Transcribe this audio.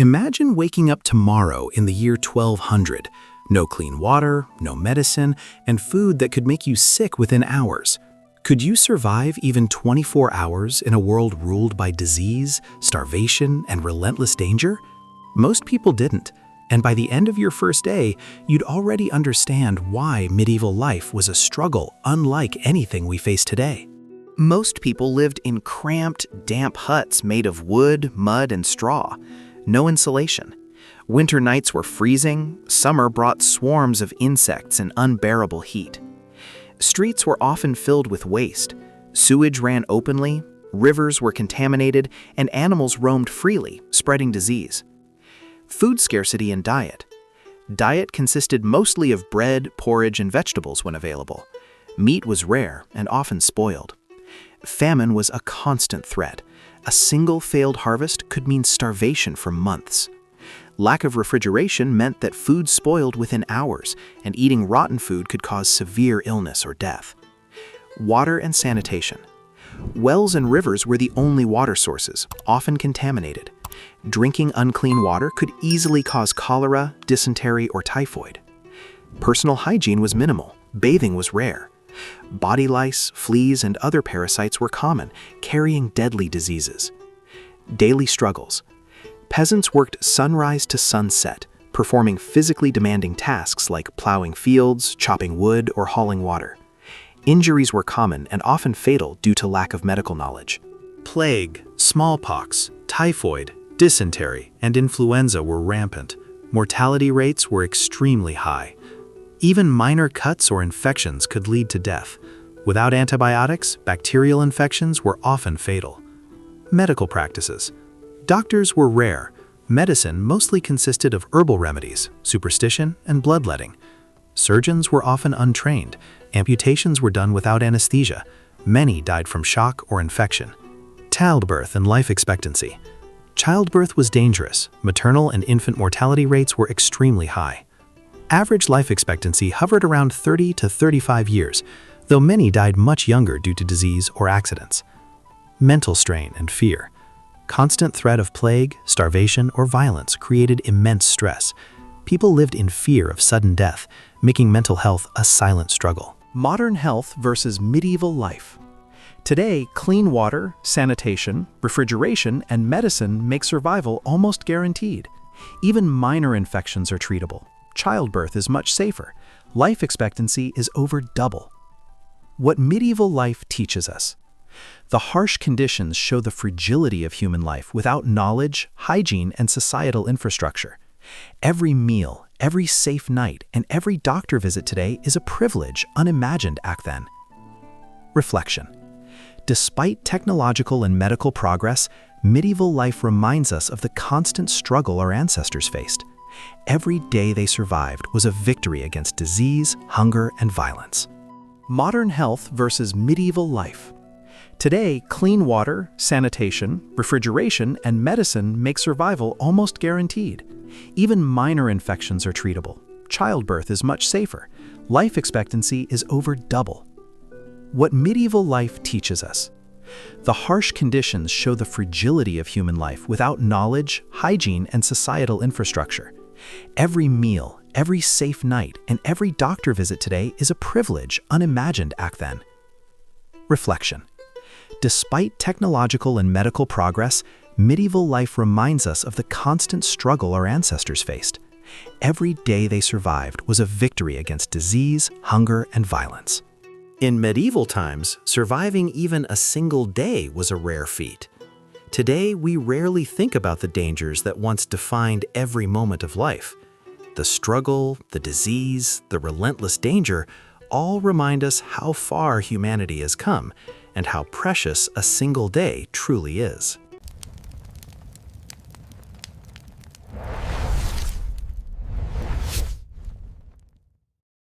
Imagine waking up tomorrow in the year 1200. No clean water, no medicine, and food that could make you sick within hours. Could you survive even 24 hours in a world ruled by disease, starvation, and relentless danger? Most people didn't, and by the end of your first day, you'd already understand why medieval life was a struggle unlike anything we face today. Most people lived in cramped, damp huts made of wood, mud, and straw. No insulation. Winter nights were freezing, summer brought swarms of insects and unbearable heat. Streets were often filled with waste, sewage ran openly, rivers were contaminated, and animals roamed freely, spreading disease. Food scarcity and diet. Diet consisted mostly of bread, porridge, and vegetables when available. Meat was rare and often spoiled. Famine was a constant threat. A single failed harvest could mean starvation for months. Lack of refrigeration meant that food spoiled within hours, and eating rotten food could cause severe illness or death. Water and sanitation. Wells and rivers were the only water sources, often contaminated. Drinking unclean water could easily cause cholera, dysentery, or typhoid. Personal hygiene was minimal. Bathing was rare. Body lice, fleas, and other parasites were common, carrying deadly diseases. Daily struggles. Peasants worked sunrise to sunset, performing physically demanding tasks like plowing fields, chopping wood, or hauling water. Injuries were common and often fatal due to lack of medical knowledge. Plague, smallpox, typhoid, dysentery, and influenza were rampant. Mortality rates were extremely high. Even minor cuts or infections could lead to death. Without antibiotics, bacterial infections were often fatal. Medical practices. Doctors were rare. Medicine mostly consisted of herbal remedies, superstition, and bloodletting. Surgeons were often untrained. Amputations were done without anesthesia. Many died from shock or infection. Childbirth and life expectancy. Childbirth was dangerous. Maternal and infant mortality rates were extremely high. Average life expectancy hovered around 30 to 35 years, though many died much younger due to disease or accidents. Mental strain and fear. Constant threat of plague, starvation, or violence created immense stress. People lived in fear of sudden death, making mental health a silent struggle. Modern health versus medieval life. Today, clean water, sanitation, refrigeration, and medicine make survival almost guaranteed. Even minor infections are treatable. Childbirth is much safer. Life expectancy is over double. What medieval life teaches us. The harsh conditions show the fragility of human life without knowledge, hygiene, and societal infrastructure. Every meal, every safe night, and every doctor visit today is a privilege unimagined back then. Reflection. Despite technological and medical progress, medieval life reminds us of the constant struggle our ancestors faced. Every day they survived was a victory against disease, hunger, and violence. Modern health versus medieval life. Today, clean water, sanitation, refrigeration, and medicine make survival almost guaranteed. Even minor infections are treatable. Childbirth is much safer. Life expectancy is over double. What medieval life teaches us. The harsh conditions show the fragility of human life without knowledge, hygiene, and societal infrastructure. Every meal, every safe night, and every doctor visit today is a privilege unimagined back then. Reflection. Despite technological and medical progress, medieval life reminds us of the constant struggle our ancestors faced. Every day they survived was a victory against disease, hunger, and violence. In medieval times, surviving even a single day was a rare feat. Today, we rarely think about the dangers that once defined every moment of life. The struggle, the disease, the relentless danger all remind us how far humanity has come and how precious a single day truly is.